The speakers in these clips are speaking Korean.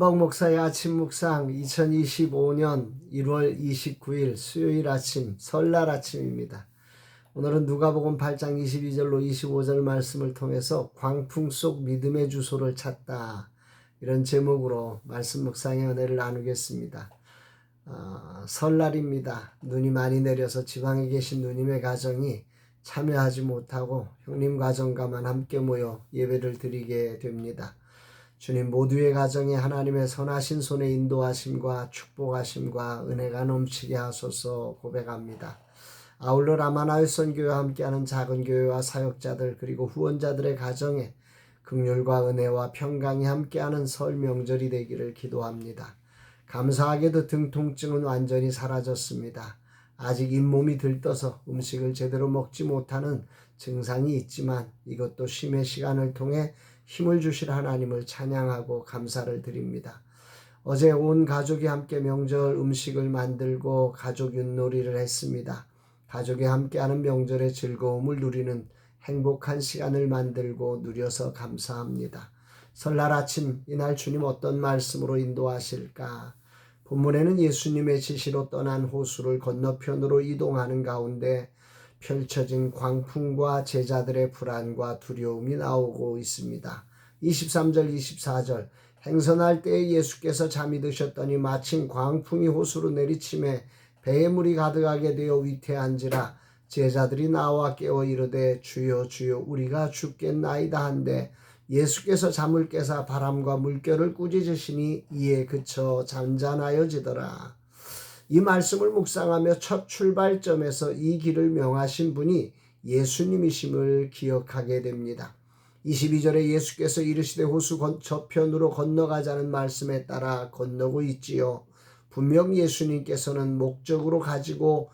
목사의 아침 묵상 2025년 1월 29일 수요일 아침 설날 아침입니다. 오늘은 누가복음 8장 22절로 25절 말씀을 통해서 광풍 속 믿음의 주소를 찾다, 이런 제목으로 말씀 묵상의 은혜를 나누겠습니다. 설날입니다. 눈이 많이 내려서 지방에 계신 누님의 가정이 참여하지 못하고 형님 가정과만 함께 모여 예배를 드리게 됩니다. 주님 모두의 가정에 하나님의 선하신 손의 인도하심과 축복하심과 은혜가 넘치게 하소서 고백합니다. 아울러 라마나의 선교회와 함께하는 작은 교회와 사역자들 그리고 후원자들의 가정에 긍휼과 은혜와 평강이 함께하는 설 명절이 되기를 기도합니다. 감사하게도 등 통증은 완전히 사라졌습니다. 아직 잇몸이 들떠서 음식을 제대로 먹지 못하는 증상이 있지만 이것도 쉼의 시간을 통해 힘을 주실 하나님을 찬양하고 감사를 드립니다. 어제 온 가족이 함께 명절 음식을 만들고 가족 윷놀이를 했습니다. 가족이 함께하는 명절의 즐거움을 누리는 행복한 시간을 만들고 누려서 감사합니다. 설날 아침 이날 주님 어떤 말씀으로 인도하실까? 본문에는 예수님의 지시로 떠난 호수를 건너편으로 이동하는 가운데 펼쳐진 광풍과 제자들의 불안과 두려움이 나오고 있습니다. 23절 24절 행선할 때에 예수께서 잠이 드셨더니 마침 광풍이 호수로 내리침에 배에 물이 가득하게 되어 위태한지라 제자들이 나와 깨어 이르되 주여 주여 우리가 죽겠나이다 한데 예수께서 잠을 깨사 바람과 물결을 꾸짖으시니 이에 그쳐 잔잔하여지더라. 이 말씀을 묵상하며 첫 출발점에서 이 길을 명하신 분이 예수님이심을 기억하게 됩니다. 22절에 예수께서 이르시되 호수 저편으로 건너가자는 말씀에 따라 건너고 있지요. 분명 예수님께서는 목적을 가지고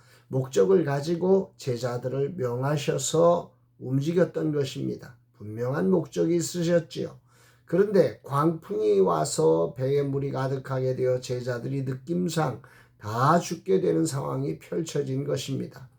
제자들을 명하셔서 움직였던 것입니다. 분명한 목적이 있으셨지요. 그런데 광풍이 와서 배에 물이 가득하게 되어 제자들이 느낌상 다 죽게 되는 상황이 펼쳐진 것입니다.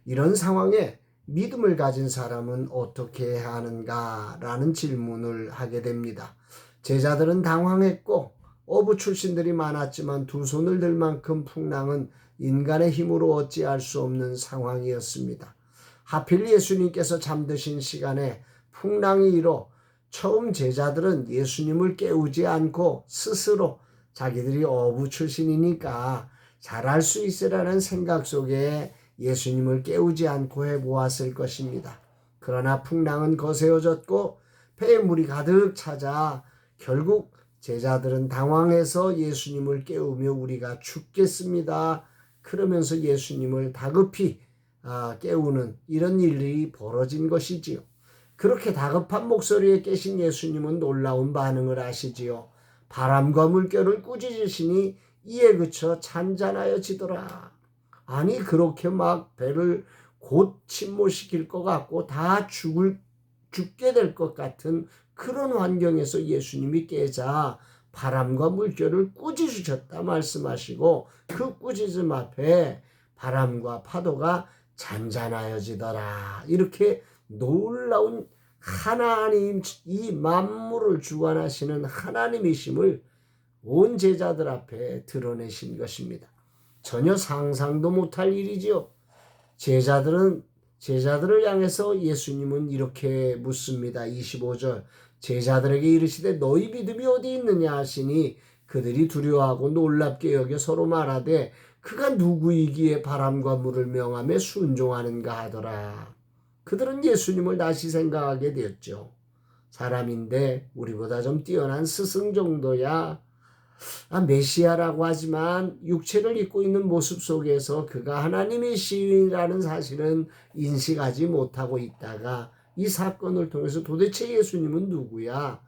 이런 상황에 믿음을 가진 사람은 어떻게 해야 하는가라는 질문을 하게 됩니다. 제자들은 당황했고 어부 출신들이 많았지만 두 손을 들 만큼 풍랑은 인간의 힘으로 어찌할 수 없는 상황이었습니다. 하필 예수님께서 잠드신 시간에 풍랑이 일어 처음 제자들은 예수님을 깨우지 않고 스스로 자기들이 어부 출신이니까 잘할 수 있으라는 생각 속에 예수님을 깨우지 않고 해보았을 것입니다. 그러나 풍랑은 거세어졌고 배에 물이 가득 차자 결국 제자들은 당황해서 예수님을 깨우며 우리가 죽겠습니다. 그러면서 예수님을 다급히 깨우는 이런 일이 벌어진 것이지요. 그렇게 다급한 목소리에 깨신 예수님은 놀라운 반응을 하시지요. 바람과 물결을 꾸짖으시니 이에 그쳐 잔잔하여지더라. 아니 그렇게 막 배를 곧 침몰시킬 것 같고 다 죽게 될 것 같은 그런 환경에서 예수님이 깨자 바람과 물결을 꾸짖으셨다 말씀하시고 그 꾸짖음 앞에 바람과 파도가 잔잔하여지더라. 이렇게 놀라운 하나님, 이 만물을 주관하시는 하나님이심을 온 제자들 앞에 드러내신 것입니다. 전혀 상상도 못할 일이지요. 제자들을 향해서 예수님은 이렇게 묻습니다. 25절 제자들에게 이르시되 너희 믿음이 어디 있느냐 하시니 그들이 두려워하고 놀랍게 여겨 서로 말하되 그가 누구이기에 바람과 물을 명하며 순종하는가 하더라. 그들은 예수님을 다시 생각하게 되었죠. 사람인데 우리보다 좀 뛰어난 스승 정도야. 메시아라고 하지만 육체를 입고 있는 모습 속에서 그가 하나님이시라는 사실은 인식하지 못하고 있다가 이 사건을 통해서 도대체 예수님은 누구야?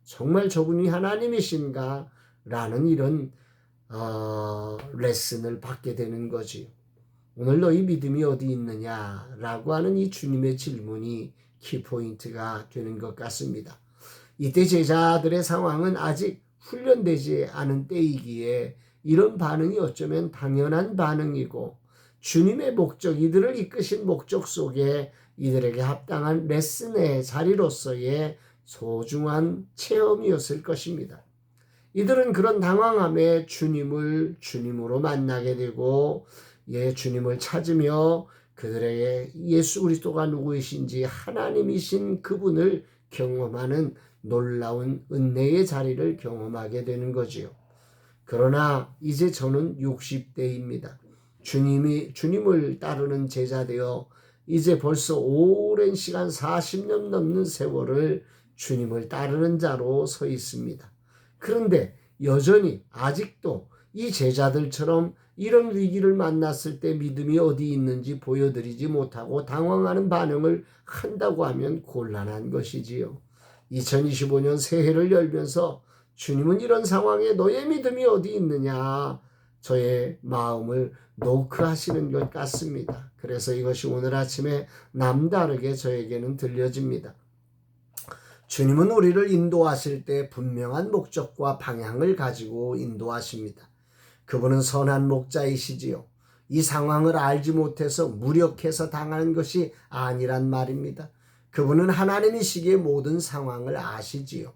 정말 저분이 하나님이신가? 라는 이런 레슨을 받게 되는 거지. 오늘 너희 믿음이 어디 있느냐라고 하는 이 주님의 질문이 키포인트가 되는 것 같습니다. 이때 제자들의 상황은 아직 훈련되지 않은 때이기에 이런 반응이 어쩌면 당연한 반응이고 주님의 목적, 이들을 이끄신 목적 속에 이들에게 합당한 레슨의 자리로서의 소중한 체험이었을 것입니다. 이들은 그런 당황함에 주님을 주님으로 만나게 되고 주님을 찾으며 그들에게 예수 그리스도가 누구이신지 하나님이신 그분을 경험하는 놀라운 은혜의 자리를 경험하게 되는 거지요. 그러나 이제 저는 60대입니다. 주님을 따르는 제자 되어 이제 벌써 오랜 시간 40년 넘는 세월을 주님을 따르는 자로 서 있습니다. 그런데 여전히 아직도 이 제자들처럼 이런 위기를 만났을 때 믿음이 어디 있는지 보여드리지 못하고 당황하는 반응을 한다고 하면 곤란한 것이지요. 2025년 새해를 열면서 주님은 이런 상황에 너의 믿음이 어디 있느냐 저의 마음을 노크하시는 것 같습니다. 그래서 이것이 오늘 아침에 남다르게 저에게는 들려집니다. 주님은 우리를 인도하실 때 분명한 목적과 방향을 가지고 인도하십니다. 그분은 선한 목자이시지요. 이 상황을 알지 못해서 무력해서 당하는 것이 아니란 말입니다. 그분은 하나님이시기에 모든 상황을 아시지요.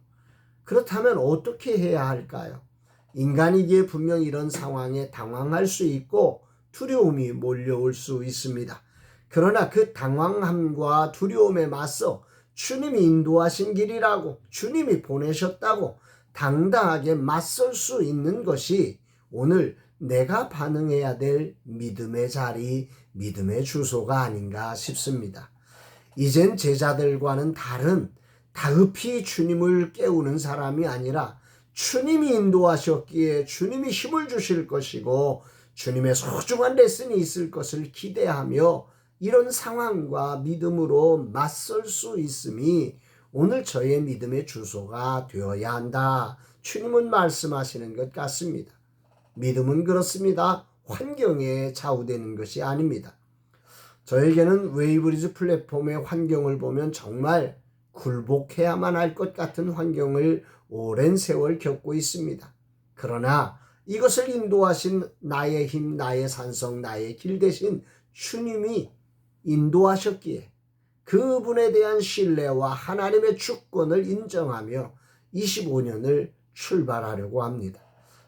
그렇다면 어떻게 해야 할까요? 인간이기에 분명 이런 상황에 당황할 수 있고 두려움이 몰려올 수 있습니다. 그러나 그 당황함과 두려움에 맞서 주님이 인도하신 길이라고 주님이 보내셨다고 당당하게 맞설 수 있는 것이 오늘 내가 반응해야 될 믿음의 자리, 믿음의 주소가 아닌가 싶습니다. 이젠 제자들과는 다른 다급히 주님을 깨우는 사람이 아니라 주님이 인도하셨기에 주님이 힘을 주실 것이고 주님의 소중한 레슨이 있을 것을 기대하며 이런 상황과 믿음으로 맞설 수 있음이 오늘 저의 믿음의 주소가 되어야 한다. 주님은 말씀하시는 것 같습니다. 믿음은 그렇습니다. 환경에 좌우되는 것이 아닙니다. 저에게는 웨이브리지 플랫폼의 환경을 보면 정말 굴복해야만 할 것 같은 환경을 오랜 세월 겪고 있습니다. 그러나 이것을 인도하신 나의 힘, 나의 산성, 나의 길 대신 주님이 인도하셨기에 그분에 대한 신뢰와 하나님의 주권을 인정하며 25년을 출발하려고 합니다.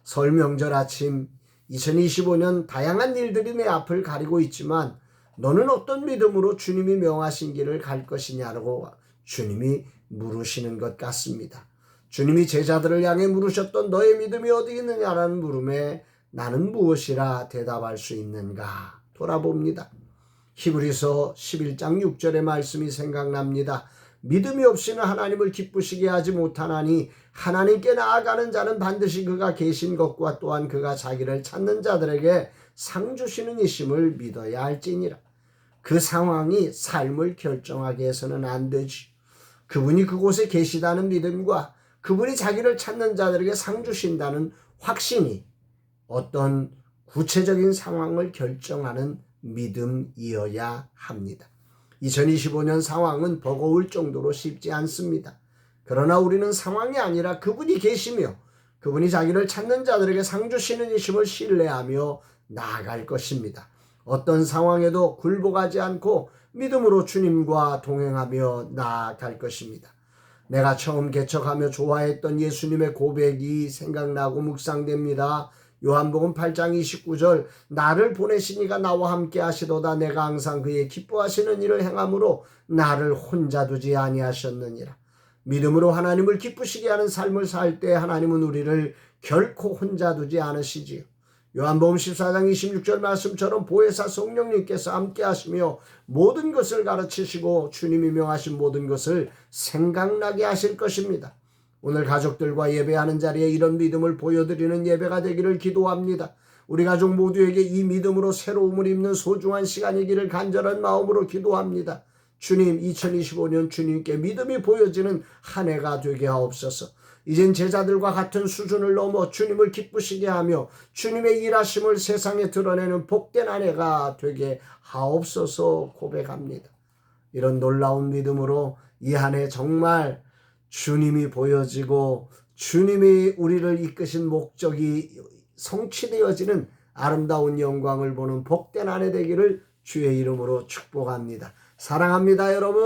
설 명절 아침 2025년 다양한 일들이 내 앞을 가리고 있지만 너는 어떤 믿음으로 주님이 명하신 길을 갈 것이냐고 주님이 물으시는 것 같습니다. 주님이 제자들을 향해 물으셨던 너의 믿음이 어디 있느냐라는 물음에 나는 무엇이라 대답할 수 있는가 돌아봅니다. 히브리서 11장 6절의 말씀이 생각납니다. 믿음이 없이는 하나님을 기쁘시게 하지 못하나니 하나님께 나아가는 자는 반드시 그가 계신 것과 또한 그가 자기를 찾는 자들에게 상 주시는 이심을 믿어야 할지니라. 그 상황이 삶을 결정하게 해서는 안 되지. 그분이 그곳에 계시다는 믿음과 그분이 자기를 찾는 자들에게 상 주신다는 확신이 어떤 구체적인 상황을 결정하는 믿음이어야 합니다. 2025년 상황은 버거울 정도로 쉽지 않습니다. 그러나 우리는 상황이 아니라 그분이 계시며 그분이 자기를 찾는 자들에게 상 주시는 이심을 신뢰하며 나아갈 것입니다. 어떤 상황에도 굴복하지 않고 믿음으로 주님과 동행하며 나아갈 것입니다. 내가 처음 개척하며 좋아했던 예수님의 고백이 생각나고 묵상됩니다. 요한복음 8장 29절 나를 보내시니가 나와 함께 하시도다 내가 항상 그의 기뻐하시는 일을 행함으로 나를 혼자 두지 아니하셨느니라. 믿음으로 하나님을 기쁘시게 하는 삶을 살 때 하나님은 우리를 결코 혼자 두지 않으시지요. 요한복음 14장 26절 말씀처럼 보혜사 성령님께서 함께 하시며 모든 것을 가르치시고 주님이 명하신 모든 것을 생각나게 하실 것입니다. 오늘 가족들과 예배하는 자리에 이런 믿음을 보여드리는 예배가 되기를 기도합니다. 우리 가족 모두에게 이 믿음으로 새로움을 입는 소중한 시간이기를 간절한 마음으로 기도합니다. 주님, 2025년 주님께 믿음이 보여지는 한 해가 되게 하옵소서. 이젠 제자들과 같은 수준을 넘어 주님을 기쁘시게 하며 주님의 일하심을 세상에 드러내는 복된 한 해가 되게 하옵소서 고백합니다. 이런 놀라운 믿음으로 이 한 해 정말 주님이 보여지고 주님이 우리를 이끄신 목적이 성취되어지는 아름다운 영광을 보는 복된 한 해 되기를 주의 이름으로 축복합니다. 사랑합니다, 여러분.